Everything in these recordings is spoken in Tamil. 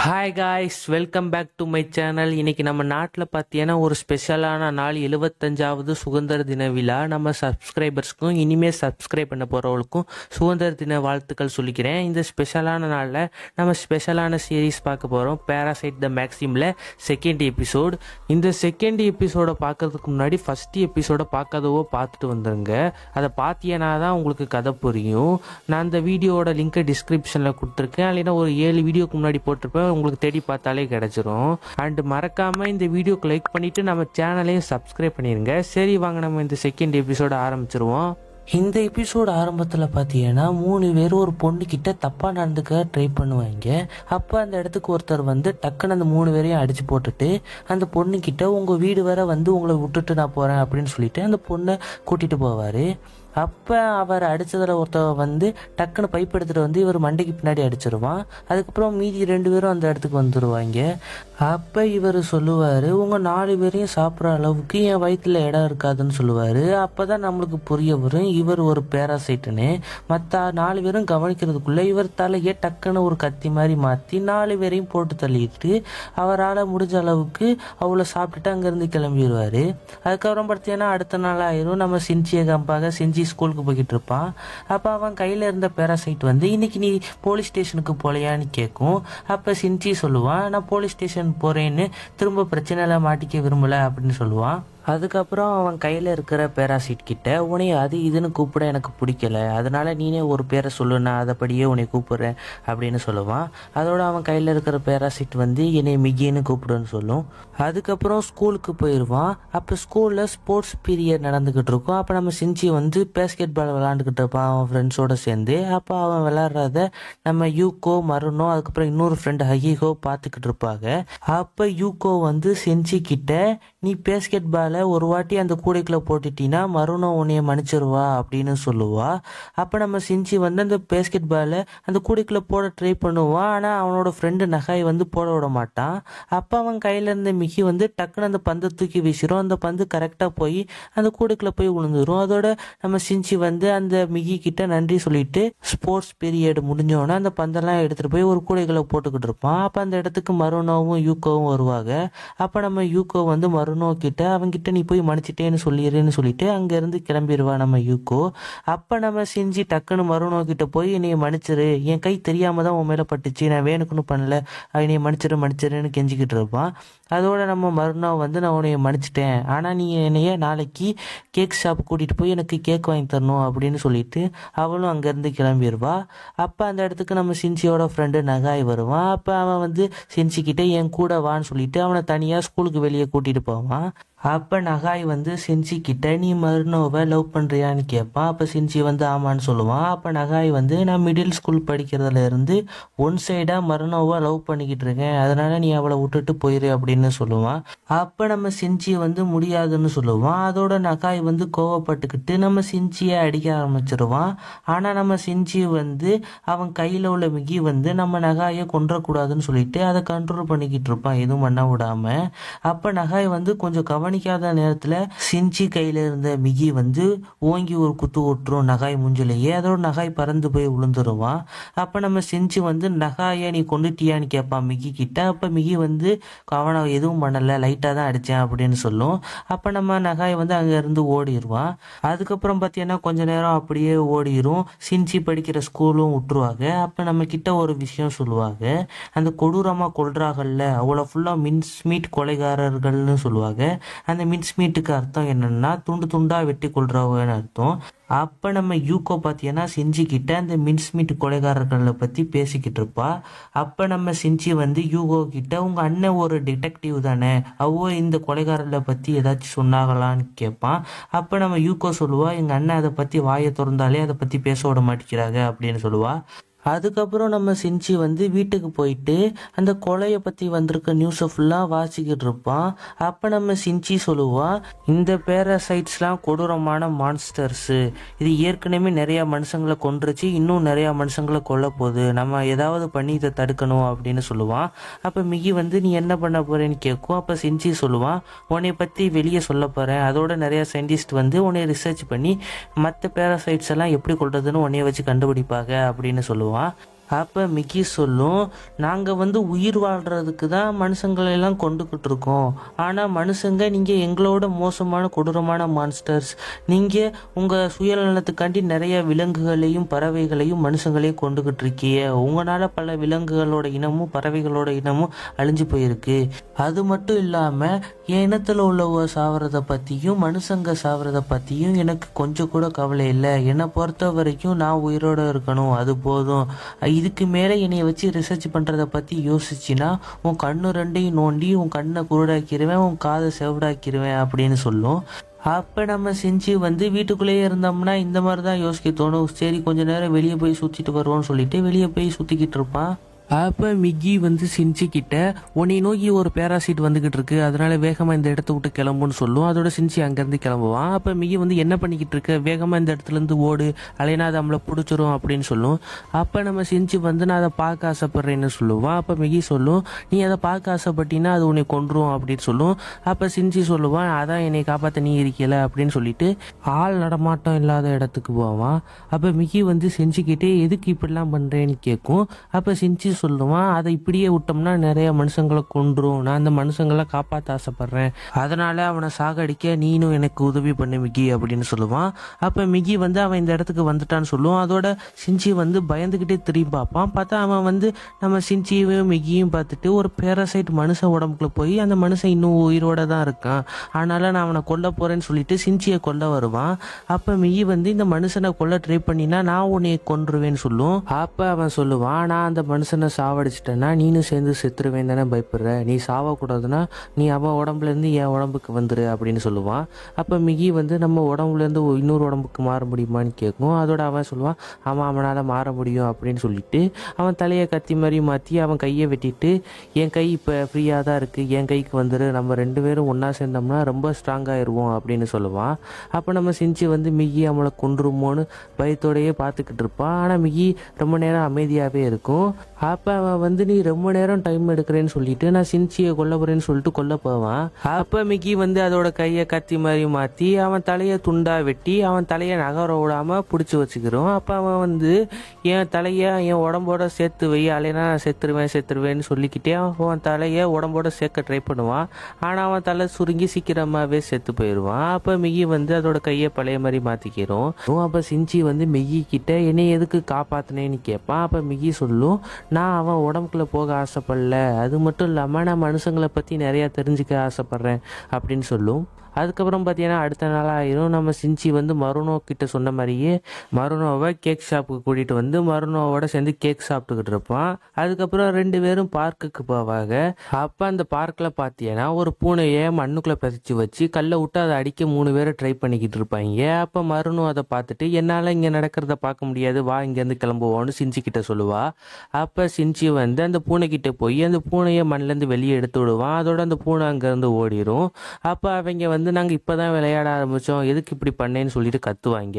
Hi guys, welcome back to my channel. இன்னைக்கு நம்ம நாட்டில் பார்த்தீங்கன்னா ஒரு ஸ்பெஷலான நாள், 75வது சுதந்திர தின விழா. நம்ம சப்ஸ்கிரைபர்ஸ்க்கும் இனிமேல் சப்ஸ்கிரைப் பண்ண போகிறவங்களுக்கும் சுதந்திர தின வாழ்த்துக்கள் சொல்லிக்கிறேன். இந்த ஸ்பெஷலான நாளில் நம்ம ஸ்பெஷலான சீரீஸ் பார்க்க போகிறோம், பேராசைட் த மேக்ஸிமில் செகண்ட் எபிசோடு. இந்த செகண்ட் எபிசோடை பார்க்கறதுக்கு முன்னாடி ஃபஸ்ட் எபிசோடை பார்க்காதவோ பார்த்துட்டு வந்துருங்க. அதை பார்த்தீங்கன்னா தான் உங்களுக்கு கதை புரியும். நான் அந்த வீடியோட லிங்கை டிஸ்கிரிப்ஷனில் கொடுத்துருக்கேன். இல்லைன்னா ஒரு 7 வீடியோக்கு முன்னாடி போட்டிருப்பேன், உங்களுக்கு தேடி பார்த்தாலே கிடைச்சிரும். அண்ட் மறக்காம இந்த வீடியோக்கு லைக் பண்ணிட்டு நம்ம சேனலையும் சப்ஸ்கிரைப் பண்ணிருங்க. சரி, வாங்க நம்ம இந்த செகண்ட் எபிசோட ஆரம்பிச்சிருவோம். இந்த எபிசோடு ஆரம்பத்தில் பார்த்தீங்கன்னா 3 பேர் ஒரு பொண்ணுக்கிட்ட தப்பாக நடந்துக்க ட்ரை பண்ணுவாங்க. அப்போ அந்த இடத்துக்கு ஒருத்தர் வந்து டக்குன்னு அந்த 3 பேரையும் அடித்து போட்டுட்டு அந்த பொண்ணுக்கிட்ட உங்கள் வீடு வர வந்து உங்களை விட்டுட்டு நான் போகிறேன் அப்படின்னு சொல்லிட்டு அந்த பொண்ணை கூட்டிகிட்டு போவார். அப்போ அவர் அடித்ததில் ஒருத்தர் வந்து டக்குன்னு பைப் எடுத்துகிட்டு வந்து இவர் மண்டைக்கு பின்னாடி அடிச்சிருவான். அதுக்கப்புறம் மீதி 2 பேரும் அந்த இடத்துக்கு வந்துடுவாங்க. அப்போ இவர் சொல்லுவார், உங்கள் 4 பேரையும் சாப்பிட்ற அளவுக்கு என் வயிற்றில் இடம் இருக்காதுன்னு சொல்லுவார். அப்போ தான் நம்மளுக்கு புரிய வரும் இவர் ஒரு பேராசைட்டுன்னு. மற்ற 4 பேரும் கவனிக்கிறதுக்குள்ளே இவர் தலையை டக்குன்னு ஒரு கத்தி மாதிரி மாற்றி 4 பேரையும் போட்டு தள்ளிட்டு அவரால் முடிஞ்ச அளவுக்கு அவ்வளோ சாப்பிட்டுட்டு அங்கேருந்து கிளம்பிடுவார். அதுக்கப்புறம் பார்த்தீங்கன்னா அடுத்த நாள் ஆயிரும். நம்ம சின்சியை காப்பாக செஞ்சு ஸ்கூலுக்கு போய்கிட்டு இருப்பான். அப்போ அவன் கையில் இருந்த பேராசைட் வந்து இன்னைக்கு நீ போலீஸ் ஸ்டேஷனுக்கு போலையான்னு கேட்கும். அப்போ சின்சி சொல்லுவான், நான் போலீஸ் ஸ்டேஷன் போகிறேன்னு திரும்ப பிரச்சனையில மாட்டிக்க விரும்பலை அப்படின்னு சொல்லுவான். அதுக்கப்புறம் அவன் கையில் இருக்கிற பேராசைட் கிட்ட, உன்னை அது இதுன்னு கூப்பிட எனக்கு பிடிக்கல, அதனால நீனே ஒரு பேரை சொல்லு, நான் அதைப்படியே உன்னை கூப்பிட்றேன் அப்படின்னு சொல்லுவான். அதோட அவன் கையில் இருக்கிற பேராசைட் வந்து என்னை மிகின்னு கூப்பிடுன்னு சொல்லும். அதுக்கப்புறம் ஸ்கூலுக்கு போயிடுவான். அப்போ ஸ்கூலில் ஸ்போர்ட்ஸ் பீரியட் நடந்துக்கிட்டு இருக்கும். அப்போ நம்ம சின்சி வந்து பேஸ்கெட் பால் விளாண்டுக்கிட்டு இருப்பான் அவன் ஃப்ரெண்ட்ஸோடு சேர்ந்து. அப்போ அவன் விளாட்றத நம்ம யூகோ, மருனோ, அதுக்கப்புறம் இன்னொரு ஃப்ரெண்டு ஹகிகோ பார்த்துக்கிட்டு இருப்பாங்க. அப்போ யூகோ வந்து சின்சி கிட்ட, நீ பேஸ்கெட் பால் ஒரு வாட்டி அந்த கூடைக்குள்ள போட்டுட்டீங்கன்னா மருனோ உன்னைய மன்னிச்சிருவா அப்படின்னு சொல்லுவா. அப்போ நம்ம சின்சி வந்து அந்த பேஸ்கெட் பாலை அந்த கூடைக்குள்ள போட ட்ரை பண்ணுவான். ஆனால் அவனோட ஃப்ரெண்டு நகாய் வந்து போட விட மாட்டான். அப்போ அவன் கையில் இருந்த மிகி வந்து டக்குன்னு அந்த பந்தை தூக்கி வீசிடும். அந்த பந்து கரெக்டாக போய் அந்த கூடைக்குள்ள போய் விழுந்துடும். அதோட நம்ம சின்சி வந்து அந்த மிகி கிட்ட நன்றி சொல்லிட்டு ஸ்போர்ட்ஸ் பீரியட் முடிஞ்சோடனே அந்த பந்தெல்லாம் எடுத்துகிட்டு போய் ஒரு கூடைக்குள்ள போட்டுக்கிட்டு இருப்பான். அப்போ அந்த இடத்துக்கு மருனோவும் யூகோவும் வருவாங்க. அப்போ நம்ம யூகோ வந்து மருனோ கிட்ட, அவங்கிட்ட நீ போய் மன்னிச்சிட்டேன்னு சொல்லிடுன்னு சொல்லிட்டு அங்கேருந்து கிளம்பிடுவா நம்ம யூகோ. அப்போ நம்ம சின்சி டக்குன்னு மருனோ கிட்ட போய் என்னைய மன்னிச்சிரு, என் கை தெரியாம தான் உன் மேலே பட்டுச்சு, நான் வேணுக்குன்னு பண்ணல, என்னைய மன்னிச்சிருன்னு கெஞ்சிக்கிட்டு இருப்பான். அதோட நம்ம மருனோ வந்து, நான் உன்னைய மன்னிச்சிட்டேன், ஆனால் நீ என்னைய நாளைக்கு கேக் ஷாப் கூட்டிகிட்டு போய் எனக்கு கேக் வாங்கி தரணும் அப்படின்னு சொல்லிட்டு அவளும் அங்கேருந்து கிளம்பிடுவா. அப்போ அந்த இடத்துக்கு நம்ம சின்சியோட ஃப்ரெண்டு நகாய் வருவான். அப்போ அவன் வந்து சின்சி கிட்ட என் கூட வான்னு சொல்லிட்டு அவனை தனியாக ஸ்கூலுக்கு வெளியே கூட்டிகிட்டு போவான். அப்போ நகாய் வந்து சின்சி கிட்ட, நீ மருனோவை லவ் பண்ணுறியான்னு கேட்பான். அப்போ சின்சி வந்து ஆமான்னு சொல்லுவான். அப்போ நகாய் வந்து, நான் மிடில் ஸ்கூல் படிக்கிறதுல இருந்து ஒன் சைடாக மருனோவை லவ் பண்ணிக்கிட்டு இருக்கேன், அதனால நீ அவளை விட்டுட்டு போயிரு அப்படின்னு சொல்லுவான். அப்போ நம்ம சின்சி வந்து முடியாதுன்னு சொல்லுவான். அதோட நகாய் வந்து கோவப்பட்டுக்கிட்டு நம்ம சின்சியை அடிக்க ஆரம்பிச்சிருவான். ஆனால் நம்ம சின்சி வந்து அவன் கையில் உள்ள மிகி வந்து நம்ம நகாயை கொன்றக்கூடாதுன்னு சொல்லிட்டு அதை கண்ட்ரோல் பண்ணிக்கிட்டு இருப்பான், எதுவும் பண்ண விடாம. அப்போ நகாய் வந்து கொஞ்சம் கவனிக்காத நேரத்தில் சின்சி கையில் இருந்த மிகி வந்து ஓங்கி ஒரு குத்து விட்டுரும் நகாய் மூஞ்சிலேயே. அதோட நகாய் பறந்து போய் விழுந்துருவான். அப்போ நம்ம சின்சி வந்து நகாயை நீ கொண்டுட்டியான்னு கேட்பான் மிகி கிட்ட. அப்போ மிகி வந்து அவனை எதுவும் பண்ணலை, லைட்டாக தான் அடித்தேன் அப்படின்னு சொல்லும். அப்போ நம்ம நகாய் வந்து அங்கேருந்து ஓடிடுவான். அதுக்கப்புறம் பார்த்தீங்கன்னா கொஞ்ச நேரம் அப்படியே ஓடிடும். சின்சி படிக்கிற ஸ்கூலும் விட்டுருவாங்க. அப்போ நம்ம கிட்ட ஒரு விஷயம் சொல்லுவாங்க, அந்த கொடூரமாக கொல்றாங்கல்ல அவ்வளோ ஃபுல்லாக மின்ஸ்மீட் கொலைகாரர்கள்னு சொல்லுவாங்க. அந்த மின்ஸ்மீட்டுக்கு அர்த்தம் என்னன்னா துண்டு துண்டாக வெட்டி கொள்றவங்கன்னு அர்த்தம். அப்போ நம்ம யூகோ பார்த்தீங்கன்னா சின்சி கிட்ட அந்த மின்ஸ்மீட் கொலைகாரர்களை பற்றி பேசிக்கிட்டு இருப்பா. அப்போ நம்ம சின்சி வந்து யூகோ கிட்ட, உங்கள் அண்ணன் ஒரு டிடெக்டிவ் தானே, இந்த கொலைகாரர்களை பற்றி ஏதாச்சும் சொன்னாங்களான்னு கேட்பான். அப்போ நம்ம யூகோ சொல்லுவா, எங்கள் அண்ணன் அதை பற்றி வாயை திறந்தாலே அதை பற்றி பேச விட மாட்டேங்கிறாங்க அப்படின்னு சொல்லுவா. அதுக்கப்புறம் நம்ம சின்சி வந்து வீட்டுக்கு போயிட்டு அந்த கொலையை பற்றி வந்திருக்க நியூஸை ஃபுல்லாக வாசிக்கிட்டு இருப்பான். அப்போ நம்ம சின்சி சொல்லுவான், இந்த பேராசைட்ஸ்லாம் கொடூரமான மான்ஸ்டர்ஸு, இது ஏற்கனவே நிறையா மனுஷங்களை கொன்றுச்சு, இன்னும் நிறையா மனுஷங்களை கொல்ல போகுது, நம்ம ஏதாவது பண்ணி இதை தடுக்கணும் அப்படின்னு சொல்லுவான். அப்போ மிகி வந்து நீ என்ன பண்ண போகிறேன்னு கேட்கும். அப்போ சின்சி சொல்லுவான், உன்னை பற்றி வெளியே சொல்ல போகிறேன், அதோட நிறையா சயின்டிஸ்ட் வந்து உன்னை ரிசர்ச் பண்ணி மற்ற பேராசைட்ஸ் எல்லாம் எப்படி கொள்றதுன்னு உன்னைய வச்சு கண்டுபிடிப்பாங்க அப்படின்னு சொல்லுவான். அப்போ மிக்கி சொல்லும், நாங்கள் வந்து உயிர் வாழ்கிறதுக்கு தான் மனுஷங்களெல்லாம் கொண்டுக்கிட்டு இருக்கோம். ஆனால் மனுஷங்க நீங்கள் எங்களோட மோசமான கொடூரமான மான்ஸ்டர்ஸ். நீங்கள் உங்கள் சுயநலத்துக்காண்டி நிறைய விலங்குகளையும் பறவைகளையும் மனுஷங்களையும் கொண்டுக்கிட்டு இருக்கீங்க. உங்களால் பல விலங்குகளோட இனமும் பறவைகளோட இனமும் அழிஞ்சு போயிருக்கு. அது மட்டும் இல்லாமல் என் இனத்தில் உள்ளவங்க சாவறதை பற்றியும் மனுஷங்க சாவறதை பற்றியும் எனக்கு கொஞ்சம் கூட கவலை இல்லை. என்னை பொறுத்த வரைக்கும் நான் உயிரோடு இருக்கணும், அது போதும். இதுக்கு மேலே என்னை வச்சு ரிசர்ச் பண்ணுறதை பற்றி யோசிச்சின்னா உன் கண்ணு ரெண்டையும் நோண்டி உன் கண்ணை குருடாக்கிடுவேன், உன் காதை செவிடாக்கிடுவேன் அப்படின்னு சொல்லும். அப்போ நம்ம செஞ்சு வந்து வீட்டுக்குள்ளேயே இருந்தோம்னா இந்த மாதிரி தான் யோசிக்க தோணும். சரி கொஞ்ச நேரம் வெளியே போய் சுற்றிட்டு வருவோம்னு சொல்லிட்டு வெளியே போய் சுற்றிக்கிட்டு இருப்பான். அப்போ மிக்கி வந்து சின்சிக்கிட்ட உன்னை நோக்கி ஒரு பேராசைட் வந்துக்கிட்டு இருக்கு, அதனால வேகமாக இந்த இடத்த விட்டு கிளம்புன்னு சொல்லும். அதோட சின்சி அங்கேருந்து கிளம்புவான். அப்போ மிக்கி வந்து என்ன பண்ணிக்கிட்டு இருக்க, வேகமாக இந்த இடத்துலேருந்து ஓடு, அலைனா அது நம்மளை பிடிச்சிரும் அப்படின்னு சொல்லும். அப்போ நம்ம சின்சி வந்து நான் அதை பார்க்க ஆசைப்பட்றேன்னு சொல்லுவான். அப்போ மிக்கி சொல்லும், நீ அதை பார்க்க ஆசைப்பட்டீங்கன்னா அது உன்னை கொன்றும் அப்படின்னு சொல்லும். அப்போ சின்சி சொல்லுவான், அதான் என்னை காப்பாற்ற நீ இருக்கல அப்படின்னு சொல்லிட்டு ஆள் நடமாட்டம் இல்லாத இடத்துக்கு போவான். அப்போ மிக்கி வந்து செஞ்சுக்கிட்டே எதுக்கு இப்படிலாம் பண்ணுறேன்னு கேட்கும். அப்போ சின்சி சொல்லுவான், அதை இப்படியே விட்டோம்னா நிறைய மனுஷங்களை கொன்றும், நான் அந்த மனுஷங்களை காப்பாற்ற ஆசைப்படுறேன், அதனால அவனை சாகடிக்க நீனும் எனக்கு உதவி பண்ணு மிக்கி அப்படின்னு சொல்லுவான். அப்போ மிக்கி வந்து அவன் இந்த இடத்துக்கு வந்துட்டான்னு சொல்லுவான். அதோட சின்சி வந்து பயந்துக்கிட்டே திரும்பி பார்ப்பான். பார்த்தா அவன் வந்து நம்ம சின்சியையும் மிக்கியும் பார்த்துட்டு ஒரு பேராசைட் மனுஷன் உடம்புக்குள்ள போய் அந்த மனுஷன் இன்னும் உயிரோட தான் இருக்கான், அதனால நான் அவனை கொல்ல போறேன்னு சொல்லிட்டு சின்சியை கொல்ல வருவான். அப்போ மிக்கி வந்து இந்த மனுஷனை கொல்ல ட்ரை பண்ணினா நான் உன்னை கொன்றுவேன்னு சொல்லும். அப்போ அவன் சொல்லுவான், நான் அந்த மனுஷனை சாவடிச்சிட்டேன்னா நீனும் சேர்ந்து செத்துருவேன் தானே பயப்படுற, நீ சாவக்கூடாதுன்னா நீ அவன் உடம்புலேருந்து என் உடம்புக்கு வந்துரு அப்படின்னு சொல்லுவான். அப்போ மிக்கி வந்து நம்ம உடம்புலேருந்து இன்னொரு உடம்புக்கு மாற முடியுமான்னு கேட்கும். அதோட அவன் சொல்லுவான், ஆமாம் அவனால் மாற முடியும் அப்படின்னு சொல்லிட்டு அவன் தலையை கத்தி மாதிரி மாற்றி அவன் கையை வெட்டிட்டு என் கை இப்போ ஃப்ரீயாக தான் இருக்குது, என் கைக்கு வந்துரு, நம்ம ரெண்டு பேரும் ஒன்றா சேர்ந்தோம்னா ரொம்ப ஸ்ட்ராங்காகிடுவோம் அப்படின்னு சொல்லுவான். அப்போ நம்ம சின்சி வந்து மிக்கி அவளை கொன்றுமோன்னு பயத்தோடையே பார்த்துக்கிட்டு இருப்பான். ஆனால் மிக்கி ரொம்ப நேரம் அமைதியாகவே இருக்கும். அப்போ அவன் வந்து நீ ரொம்ப நேரம் டைம் எடுக்கிறேன்னு சொல்லிட்டு நான் சின்சியை கொல்ல போறேன்னு சொல்லிட்டு கொல்ல போவான். அப்போ மிக்கி வந்து அதோட கையை கத்தி மாதிரி மாற்றி அவன் தலையை துண்டா வெட்டி அவன் தலையை நகர விடாமல் பிடிச்சி வச்சுக்கிறோம். அப்போ அவன் வந்து என் தலையை என் உடம்போட சேர்த்து வை, அலைனா நான் செத்துருவேன்னு சொல்லிக்கிட்டே அவன் தலையை உடம்போட சேர்க்க ட்ரை பண்ணுவான். ஆனால் அவன் தலை சுருங்கி சீக்கிரமாகவே செத்து போயிடுவான். அப்போ மிக்கி வந்து அதோட கையை பழைய மாதிரி மாற்றிக்கிறோம். அப்போ சின்சி வந்து மிக்கி கிட்ட என்னை எதுக்கு காப்பாற்றினேன்னு கேட்பான். அப்போ மிக்கி சொல்லும், நான் அவன் உடம்புக்குள்ளே போக ஆசைப்படல, அது மட்டும் இல்லாமல் நான் மனுஷங்களை பற்றி நிறையா தெரிஞ்சுக்க ஆசைப்பட்றேன் அப்படின்னு சொல்லும். அதுக்கப்புறம் பார்த்தீங்கன்னா அடுத்த நாள் ஆயிரும். நம்ம சின்சி வந்து மருனோ கிட்ட சொன்ன மாதிரியே மருனோவை கேக் ஷாப்புக்கு கூட்டிகிட்டு வந்து மருனோவோட சேர்ந்து கேக் சாப்பிட்டுக்கிட்டு இருப்பான். அதுக்கப்புறம் ரெண்டு பேரும் பார்க்குக்கு போவாங்க. அப்போ அந்த பார்க்கில் பார்த்தீங்கன்னா ஒரு பூனையை மண்ணுக்குள்ளே பதிச்சு வச்சு கல்லை விட்டு அதை அடிக்க 3 பேரை ட்ரை பண்ணிக்கிட்டு இருப்பாங்க. அப்போ மருனோ அதை பார்த்துட்டு என்னால் இங்கே நடக்கிறத பார்க்க முடியாது, வா இங்கேருந்து கிளம்புவோன்னு சின்சி கிட்ட சொல்லுவா. அப்போ சின்சி வந்து அந்த பூனைக்கிட்ட போய் அந்த பூனையை மண்ணிலேருந்து வெளியே எடுத்து விடுவான். அதோட அந்த பூனை அங்கேருந்து ஓடிடும். அப்போ அவங்க வந்து நாங்கள் இப்போ தான் விளையாட ஆரம்பித்தோம், எதுக்கு இப்படி பண்ணேன்னு சொல்லிட்டு கத்துவாங்க.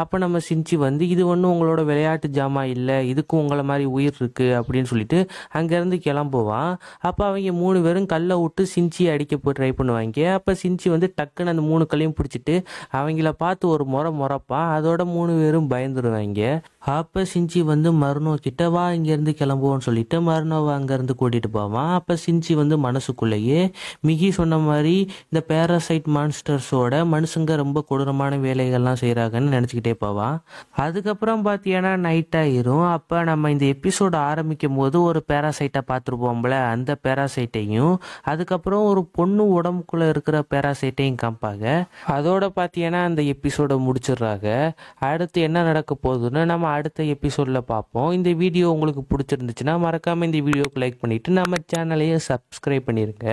அப்போ நம்ம சின்சி வந்து இது ஒன்றும் உங்களோட விளையாட்டு ஜாமா இல்லை, இதுக்கும் உங்களை மாதிரி உயிர் இருக்குது அப்படின்னு சொல்லிட்டு அங்கேருந்து கிளம்புவான். அப்போ அவங்க 3 பேரும் கல்லை விட்டு சின்சியை அடிக்க போய் ட்ரை பண்ணுவாங்க. அப்போ சின்சி வந்து டக்குன்னு அந்த 3 கல்லையும் பிடிச்சிட்டு அவங்கள பார்த்து ஒரு முறைப்பான். அதோட 3 பேரும் பயந்துருவாங்க. அப்போ சின்சி வந்து மருனோ கிட்ட வா இங்கேருந்து கிளம்புவோன்னு சொல்லிட்டு மருனோவை அங்கேருந்து கூட்டிகிட்டு போவான். அப்போ சின்சி வந்து மனசுக்குள்ளேயே மிக்கி சொன்ன மாதிரி இந்த பேராசைட் மான்ஸ்டர்ஸோட மனுஷங்க ரொம்ப கொடூரமான வேலைகள்லாம் செய்கிறாங்கன்னு நினச்சிக்கிட்டே போவான். அதுக்கப்புறம் பார்த்தீங்கன்னா நைட் ஆயிரும். அப்போ நம்ம இந்த எபிசோடு ஆரம்பிக்கும் போது ஒரு பேராசைட்டை பார்த்துருப்போம்ல, அந்த பேராசைட்டையும் அதுக்கப்புறம் ஒரு பொண்ணு உடம்புக்குள்ளே இருக்கிற பேராசைட்டையும் காமிப்பாங்க. அதோட பார்த்தீங்கன்னா அந்த எபிசோடை முடிச்சிடுறாங்க. அடுத்து என்ன நடக்க போகுதுன்னு நம்ம அடுத்த எபிசோடில் பார்ப்போம். இந்த வீடியோ உங்களுக்கு பிடிச்சிருந்துச்சுன்னா மறக்காமல் இந்த வீடியோக்கு லைக் பண்ணிவிட்டு நம்ம சேனலையும் சப்ஸ்கிரைப் பண்ணிடுங்க.